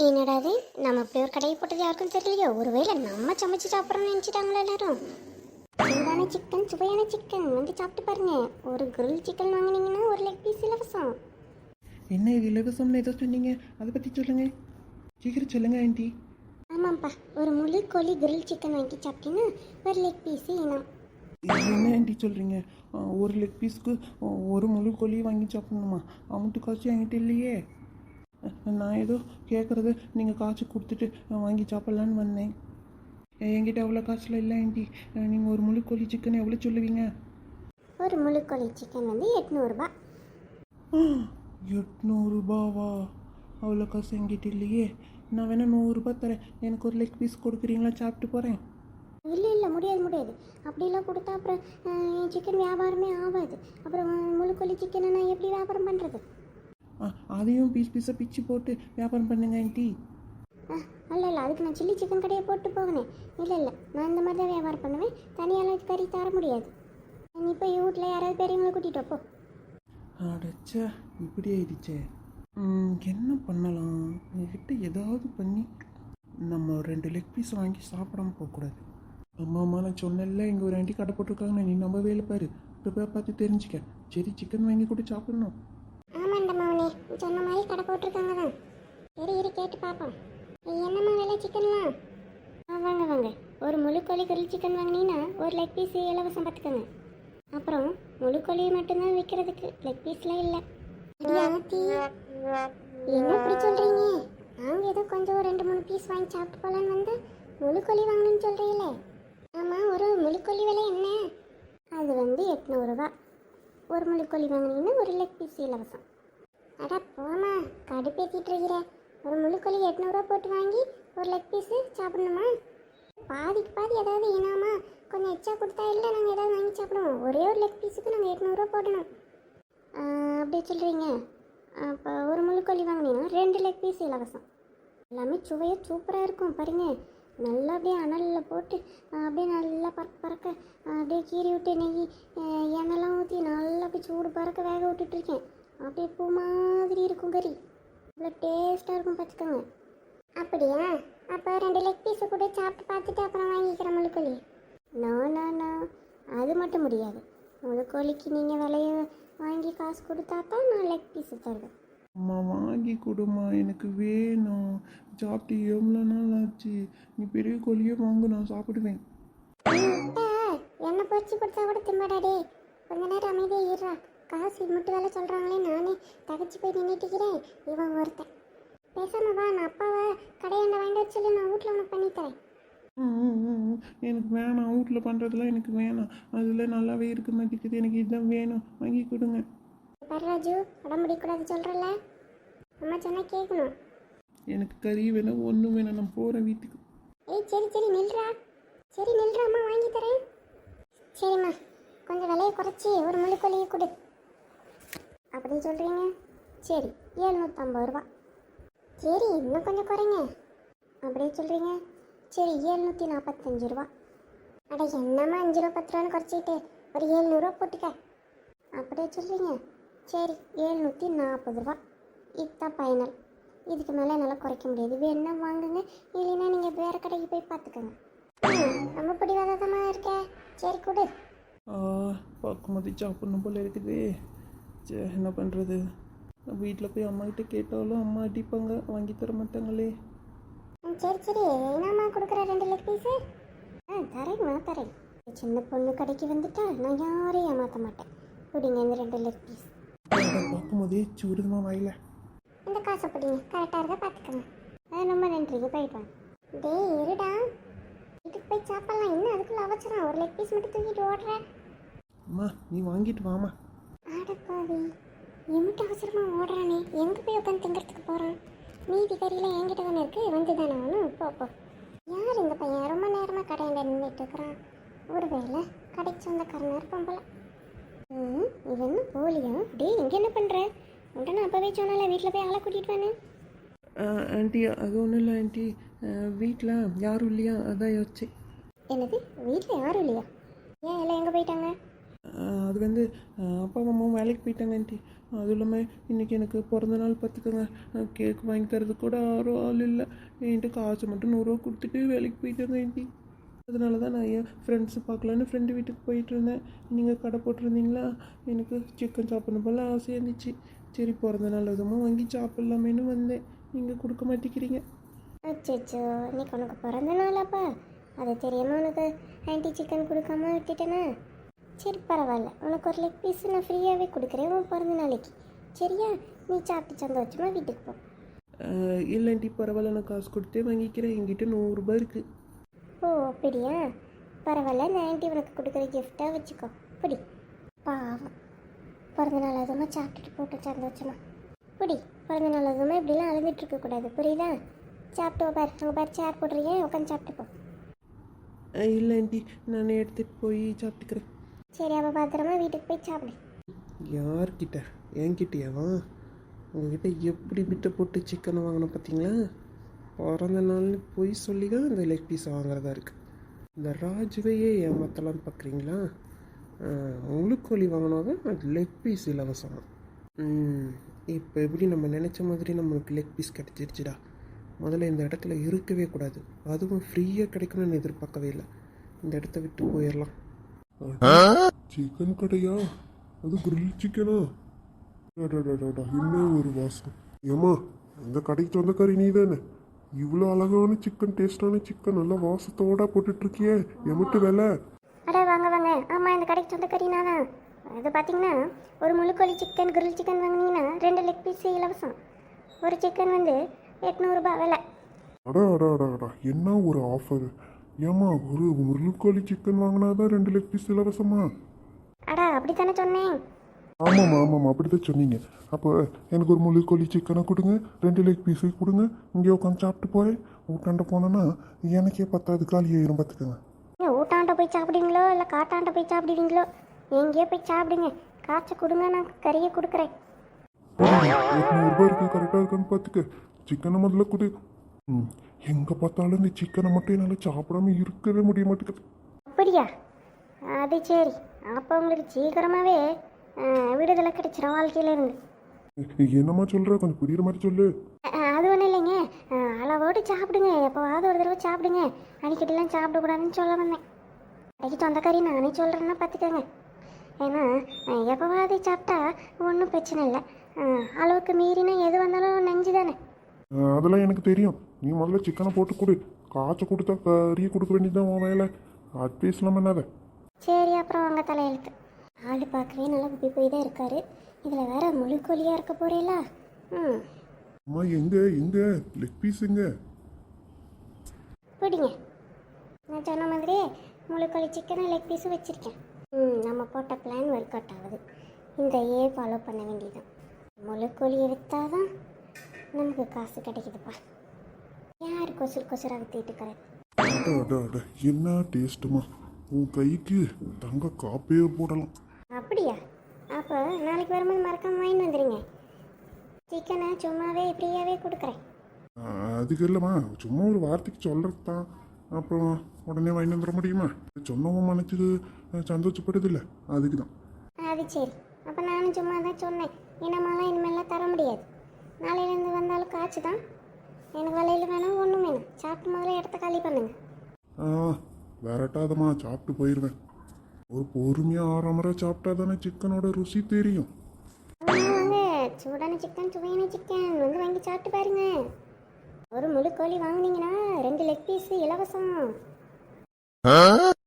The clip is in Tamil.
என்னடா இது நம்ம அப்படி ஒரு கடையை போட்டது யாருக்கும் தெரியலையோ, ஒருவேளை நம்ம சமைச்சு சாப்பிட்றோம்னு நினச்சிட்டாங்களா எல்லாரும். சூடான சிக்கன், சுவையான சிக்கன் வந்து சாப்பிட்டு பாருங்க. ஒரு கிரில் சிக்கன் வாங்கினீங்கன்னா ஒரு லெக் பீஸ் இலவசம். என்ன இது இலவசம்னு ஏதோ சொன்னீங்க, அதை பற்றி சொல்லுங்க, சீக்கிரம் சொல்லுங்க ஆண்டி. ஆமாம்ப்பா, ஒரு முழு கோழி கிரில் சிக்கன் வாங்கி சாப்பிட்டீங்கன்னா ஒரு லெக் பீஸ் இனம். என்ன ஆண்டி சொல்கிறீங்க? ஒரு லெக் பீஸ்க்கு ஒரு முழு கோழியை வாங்கி சாப்பிடணுமா? அமௌண்ட்டு காசு என்கிட்ட இல்லையே. நான் ஏதோ கேட்குறது நீங்கள் காசு கொடுத்துட்டு வாங்கி சாப்பிட்லான்னு வந்தேன். என்கிட்ட அவ்வளோ காசுலாம் இல்லை ஆண்டி. நீங்கள் ஒரு முழு கோழி சிக்கன் எவ்வளோ சொல்லுவீங்க? ஒரு முழு கோழி சிக்கன் வந்து 800 ரூபா. 800 ரூபாவா? அவ்வளோ காசு என்கிட்ட இல்லையே. நான் வேணால் 100 ரூபா தரேன், எனக்கு ஒரு லெக் பீஸ் கொடுக்குறீங்களா? சாப்பிட்டு போகிறேன். இல்லை இல்லை, முடியாது. அப்படிலாம் கொடுத்தா அப்புறம் என் சிக்கன் வியாபாரமே ஆகாது. அப்புறம் முழு கோழி சிக்கனை நான் எப்படி வியாபாரம் பண்ணுறது? அதையும் பீஸாக பிச்சு போட்டு வியாபாரம் பண்ணுங்க ஆண்டி. இல்லை, அதுக்கு நான் சில்லி சிக்கன் கடையை போட்டு போகணேன். இல்லை, நான் இந்த மாதிரி தான் வியாபாரம் பண்ணுவேன். தனியால் கறி தர முடியாது. நீ போய் வீட்டில் யாராவது பெரியவங்களை கூட்டிகிட்டு போ. அடைச்சா இப்படி ஆயிடுச்சே. என்ன பண்ணலாம்? என்கிட்ட ஏதாவது பண்ணி நம்ம 2 லெக் பீஸ் வாங்கி சாப்பிடாம போகக்கூடாது. அம்மா நான் சொன்னல, இங்கே ஒரு ஆண்டி கடை போட்டிருக்காங்க, நீ நம்ம வேலை பாரு, இப்போ போய் பார்த்து தெரிஞ்சுக்க. சரி, சிக்கன் வாங்கி கூட சாப்பிடணும். ஆமாண்டா மவனே, சொன்ன மாதிரி கடை போட்டிருக்காங்க தான். சரி கேட்டு பார்ப்போம். என்னம்மா விலை சிக்கன்லாம்? வாங்க. ஒரு முழு கோழி கிரில் சிக்கன் வாங்கினீங்கன்னா ஒரு லெக் பீஸ் இலவசம் பார்த்துக்கோங்க. அப்புறம் முழு கோழி மட்டும்தான் விற்கிறதுக்கு, லெக் பீஸ்லாம் இல்லை. என்ன இப்படி சொல்கிறீங்க? நாங்கள் ஏதோ கொஞ்சம் 2-3 பீஸ் வாங்கி சாப்பிட்டு போகலான்னு வந்தால் முழு கோழி வாங்கணும்னு சொல்கிறீங்களே. ஆமாம், ஒரு முழு கோழி விலை என்ன? அது வந்து 800 ரூபா. ஒரு முழு கோழி வாங்கினீங்கன்னா ஒரு லெக் பீஸ் இலவசம். அடா போமா, கடுப்பேற்றிட்டு இருக்கிற. ஒரு முழு கோழி 800 ரூபா போட்டு வாங்கி ஒரு லெக் பீஸு சாப்பிடணுமா? பாதிக்கு பாதி ஏதாவது இனாமா கொஞ்சம் எச்சா கொடுத்தா இல்லை, நாங்கள் ஏதாவது வாங்கி சாப்பிடுவோம். ஒரே ஒரு லெக் பீஸுக்கு நாங்கள் 800 ரூபா போடணும். அப்படி சொல்கிறீங்க. அப்போ ஒரு முழு கோழி வாங்கினீங்கன்னா 2 லெக் பீஸ் இலவசம். எல்லாமே சுவையாக சூப்பராக இருக்கும் பாருங்க. நல்லா அப்படியே அனலில் போட்டு அப்படியே நல்லா பறக்க அப்படியே கீறி விட்டு நெய் எண்ணெய்லாம் ஊற்றி நல்லா அப்படியே சூடு பறக்க வேக விட்டுட்ருக்கேன். அப்படியே பூ மாதிரி இருக்கும் கறி, இவ்வளோ டேஸ்ட்டாக இருக்கும் பார்த்துக்கோங்க. அப்படியா? அப்போ 2 லெக் பீஸை கூட சாப்பிட்டு பார்த்துட்டு அப்புறம் வாங்கிக்கிறேன் முழு கோழி. நோ, அது மட்டும் முடியாது. முழு கோழிக்கு நீங்கள் விலையை வாங்கி காசு கொடுத்தா தான் நான் லெக் பீஸு தருவேன். அம்மா வாங்கி கொடுமா, எனக்கு வேணும். சாப்பிட்டு எவ்வளோ நாள் ஆச்சு. நீ பெரிய கோழியே வாங்க, நான் சாப்பிடுவேன். என்ன பொறிச்சு கொடுத்தா கூட திம்பாடாடே. கொஞ்ச நேரம் அமைதியாக இருறா. காசு மட்டும் வேலை சொல்கிறாங்களே, நானே தகச்சு போய் நின்றுட்டுக்கிறேன். இவன் ஒருத்தன் பேசாம வா, நான் அப்பாவை கடையாண்ட வாங்கிட்டு சொல்லி நான் வீட்டில் உனக்கு பண்ணித்தரேன். எனக்கு வேணாம், வீட்டில் பண்ணுறதுலாம் எனக்கு வேணாம். அதில் நல்லாவே இருக்க மாட்டேங்குது. எனக்கு இதுதான் வேணும், வாங்கி கொடுங்க. பர்ராஜு, உடம்பு முடிக்கூடாது சொல்கிறல்ல, அம்மா சொன்னால் கேட்கணும். எனக்கு கறி வேணும், ஒன்றும் வேணும், நான் போகிறேன் வீட்டுக்கு. சரி நில்றா. அம்மா வாங்கி தரேன். சரிம்மா, கொஞ்சம் விலையை குறைச்சி ஒரு முழு கோழியை கொடு. அப்படி சொல்கிறீங்க? சரி, 750 ரூபா. சரி, இன்னும் கொஞ்சம் குறைங்க. அப்படியே சொல்கிறீங்க? சரி, 745 ரூபா. அட என்னம்மா 5 ரூபா 10 ரூபான்னு குறைச்சிட்டு ஒரு 700 ரூபா போட்டுக்க. அப்படியே சொல்கிறீங்க? சரி, 740 ரூபா. இதுதான் ஃபைனல். இதுக்கு மேலே என்னால் குறைக்க முடியாது. வேணா வாங்குங்க, இல்லைன்னா நீங்கள் வேறு கடைக்கு போய் பார்த்துக்கோங்க. ரொம்ப பிடிவாதமாக இருக்கே. சரி கொடு. பார்க்கும்போது சாப்பிடணும் போல இருக்குது. சரி, என்ன பண்ணுறது? வீட்டில் போய் அம்மாக்கிட்ட கேட்டாலும் அம்மா அடிப்பாங்க, வாங்கி தர மாட்டாங்களே. சரி, என்னம்மா கொடுக்குற 2 லெக் பீஸு? தரேன். சின்ன பொண்ணு கடைக்கு வந்துட்டா நான் யாரையும் ஏமாற்ற மாட்டேன். பிடிங்க இந்த 2 லெக் பீஸ். பார்க்கும்போதே சூடுமா வாயில. இந்த காசை பிடிங்க, கரெக்டாக இருந்தால் பார்த்துக்கோங்க. ரொம்ப நன்றிங்க, போயிட்டு வாங்க. டேய் இருடா, வீட்டுக்கு போய் சாப்பிடலாம். இன்னும் அதுக்குள்ள அவசரம். ஒரு லெக் பீஸ் மட்டும் தூக்கிட்டு ஓடுறேன். அம்மா நீ வாங்கிட்டு வாமா. ஆடப்பாவி, எம்பிட்டு அவசரமாக ஓடுறானே. எங்கே போய் உட்காந்து திங்கிறதுக்கு போகிறான்? மீதி கறியில் என்கிட்ட தானே இருக்குது, வந்து தானே ஆகணும். போ. யார் இந்த பையன்? ரொம்ப நேரமாக கடையில் நின்றுட்டு இருக்கிறான். ஒரு வேளை கடைக்கு சொந்தக்காரனாக இருப்பான் போல. இவன் என்ன போலியா? டேய், இங்கே என்ன பண்ணுற? உன்ட்ட நான் அப்போவே சொன்னால வீட்டில் போய் ஆளை கூட்டிகிட்டு வானே. ஆண்டி, அது ஒன்றும் இல்லை ஆண்டி. வீட்டில் யாரும் இல்லையா, அதான் யோசிச்சு. என்னது, வீட்டில் யாரும் இல்லையா? ஏன் எல்லாம் எங்கே போயிட்டாங்க? அது வந்து அப்பா அம்மாவும் வேலைக்கு போயிட்டாங்க ஆண்டி. அதுவும் இல்லாமல் இன்றைக்கி எனக்கு பிறந்த நாள் பார்த்துக்கோங்க. கேக் வாங்கி தரது கூட யாரும் ஆள் இல்லை. என்கிட்ட காசு மட்டும் 100 ரூபா கொடுத்துட்டு வேலைக்கு போயிட்டாங்க ஆண்டி. அதனால தான் நான் என் ஃப்ரெண்ட்ஸு பார்க்கலான்னு ஃப்ரெண்டு வீட்டுக்கு போயிட்டு இருந்தேன். நீங்கள் கடை போட்டிருந்தீங்களா, எனக்கு சிக்கன் சாப்பிடணும் போல் ஆசையாக இருந்துச்சு. சரி பிறந்த நாள் எதுவும் வாங்கி சாப்பிட்லாமேன்னு வந்தேன். நீங்கள் கொடுக்க மாட்டேங்கிறீங்க. அச்சோ, இன்னைக்கு உனக்கு பிறந்த நாளாப்பா, அது தெரியாமல் உனக்கு ஆன்ட்டி சிக்கன் கொடுக்காம விட்டுட்டேனா? சரி பரவாயில்ல, உனக்கு ஒரு லெக் பீஸ் நான் ஃப்ரீயாகவே கொடுக்குறேன் உன் பிறந்த நாளைக்கு. சரியா? நீ சாப்பிட்டு சந்தோஷமா வீட்டுக்கு போ. இல்லை ஆண்டி, பரவாயில்ல, நான் காசு கொடுத்தே வாங்கிக்கிறேன். என்கிட்ட 100 ரூபாய் இருக்குது. ஓ அப்படியா? பரவாயில்ல, இந்த ஆன்ட்டி உனக்கு கொடுக்குற கிஃப்டாக வச்சுக்கோ. பிடி. பாவம், பிறந்த நாள் அதுமா சாப்பிட்டுட்டு போட்டு சந்தோஷமா. பிடி. பிறந்த நாள் அதுமா இப்படிலாம் அழுதுட்டு இருக்கக்கூடாது, புரியுதா? சாப்பிட்டு பாரு, அங்கே பாரு சேர் போடுறீங்க, உட்காந்து சாப்பிட்டு போ. இல்லை ஆண்டி, நான் எடுத்துகிட்டு போய் சாப்பிட்டுக்கிறேன். சரி, அப்போ பத்திரமா வீட்டுக்கு போய் சாப்பிடு. யார்கிட்ட? என்கிட்டயாவா? உங்ககிட்ட எப்படி பிட்டை போட்டு சிக்கனை வாங்கினோம் பார்த்தீங்களா? பிறந்த நாள்னு போய் சொல்லி தான் இந்த லெக் பீஸ் வாங்குறதா இருக்குது. இந்த ராஜுவையே ஏமாற்றலான்னு பார்க்குறீங்களா? முழுக்கோழி வாங்கினா தான் லெக் பீஸ் இலவசம். இப்போ எப்படி நம்ம நினச்ச மாதிரி நம்மளுக்கு லெக் பீஸ் கிடச்சிருச்சுடா. முதல்ல இந்த இடத்துல இருக்கவே கூடாது, அதுவும் ஃப்ரீயாக கிடைக்கணும்னு எதிர்பார்க்கவே இல்லை. இந்த இடத்த விட்டு போயிடலாம். சிக்கன் கடையா? அது கிரில் சிக்கனா? இன்னும் ஒரு வாசம். ஏம்மா, இந்த கடைக்கு சொந்தக்காரி நீ தானே? இவ்வளோ அழகான சிக்கன், டேஸ்டான சிக்கன், நல்லா வாசத்தோட போட்டுட்டு இருக்கியே, எமிட்டு விலை? அட வாங்க வாங்க. ஆமாம், இந்த கடைக்கு சொந்த கறினா தான். அது பார்த்தீங்கன்னா ஒரு முழுக்கோழி சிக்கன், கிரில் சிக்கன் வாங்கினீங்கன்னா 2 லெக் பீஸ் இலவசம். ஒரு சிக்கன் வந்து 800 ரூபாய் விலை. அடா, என்ன ஒரு ஆஃபர்! ஏம்மா, ஒரு முருங்கோழி சிக்கன் வாங்கினாதான் 2 லெக் பீஸ் இலவசமா? அடா அப்படி தானே சொன்னேன். ஆமாம்மா, அப்படிதான் சொன்னீங்க. அப்போ எனக்கு ஒரு முழுக்கோழி சிக்கனை கொடுங்க, 2 லெக் பீஸு கொடுங்க. இங்கே உட்காந்து சாப்பிட்டு போகிறேன். ஊட்டாண்ட போனேன்னா எனக்கே 10 காலி ஆயிரும் பார்த்துக்கோங்க. நீங்கள் ஊட்டாண்ட போய் சாப்பிடுவீங்களோ இல்லை காட்டாண்ட போய் சாப்பிடுவீங்களோ, எங்கேயோ போய் சாப்பிடுங்க. காய்ச்ச கொடுங்க, நான் கறியை கொடுக்குறேன். 800 ரூபாய் இருக்கு, கரெக்டாக இருக்கான்னு பார்த்துக்க. சிக்கனை முதல்ல கொடு. எங்கே பார்த்தாலும் இந்த சிக்கனை மட்டும் என்னால் சாப்பிடாம இருக்கவே முடிய மாட்டேங்குது. அப்படியா? அது சரி, அப்போ உங்களுக்கு சீக்கிரமாகவே விடுதலை கிடைச்சிடும் வாழ்க்கையிலேருந்து. என்னம்மா சொல்கிற? கொஞ்சம் புரியுற மாதிரி சொல்லு. அது ஒன்றும் இல்லைங்க, அளவோடு சாப்பிடுங்க. எப்போவாவது ஒரு தடவை சாப்பிடுங்க, அடிக்கடிலாம் சாப்பிடக்கூடாதுன்னு சொல்ல வந்தேன். அடிக்கடி சொந்தக்காரி நானே சொல்கிறேன்னா பார்த்துக்கோங்க. ஏன்னா எப்போவாது சாப்பிட்டா ஒன்றும் பிரச்சனை இல்லை. அளவுக்கு மீறினா எது வந்தாலும் நஞ்சு தானே. அதெல்லாம் எனக்கு தெரியும். நீ முதல்ல சிக்கனை போட்டு கொடு. காய்ச்ச கொடுத்தா கறியை கொடுக்க வேண்டியதுதான் உன் வேலை. பேசலாம் என்னத. சரி, அப்புறம் அவங்க தலையெழுத்து. ஆள் பார்க்கவே நல்லா குப்பி போய் தான் இருக்காரு. இதில் வேற முழுக்கோழியாக இருக்க போறீங்களா? அம்மா, எங்க லெக் பீஸ் எங்க? பிடிங்க. நான் சொன்ன மாதிரியே முழுக்கோழி சிக்கனை லெக் பீஸும் வச்சுருக்கேன். நம்ம போட்ட பிளான் ஒர்க் அவுட் ஆகுது. இந்த ஃபாலோ பண்ண வேண்டியதுதான். முழுக்கோழியை விற்றாதான் நமக்கு காசு கிடைக்குதுப்பா. யார் கொசுராக விற்றுட்டுக்கிறது? அட, என்ன டேஸ்ட்டுமா! உன் கைக்கு தங்க காப்பே போடலாம். அப்படியா? அப்போ நாளைக்கு வரும்போது மறக்காம வாங்கிட்டு வந்துடுங்க. சிக்கனை சும்மாவே ஃப்ரீயாகவே கொடுக்குறேன். அதுக்கு இல்லைம்மா, சும்மா ஒரு வார்த்தைக்கு சொல்கிறது தான். அப்புறம் உடனே வாங்கி வந்துட முடியுமா? சொன்னவன் மனசுக்கு சந்தோஷப்படுது இல்லை, அதுக்கு தான். அது சரி, அப்போ நானும் சும்மா தான் சொன்னேன். இனமாலாம் இனிமேலாம் தர முடியாது. நாளையிலேருந்து வந்தாலும் காய்ச்சி தான். எனக்கு வலையில் வேணும், ஒன்றும் வேணும். சாப்பிட்டு முதல்ல இடத்த காலி பண்ணுங்க. விரட்டாதம்மா, சாப்பிட்டு போயிடுவேன். ஒரு பொறுமையாக 6 முறை சாப்பிட்டா தானே சிக்கனோட ருசி தெரியும். வாங்க, சூடான சிக்கன், சுவையான சிக்கன் வந்து வாங்கி சாப்பிட்டு பாருங்க. ஒரு முழு கோழி வாங்கினீங்கன்னா 2 லெக் பீஸ் இலவசம்.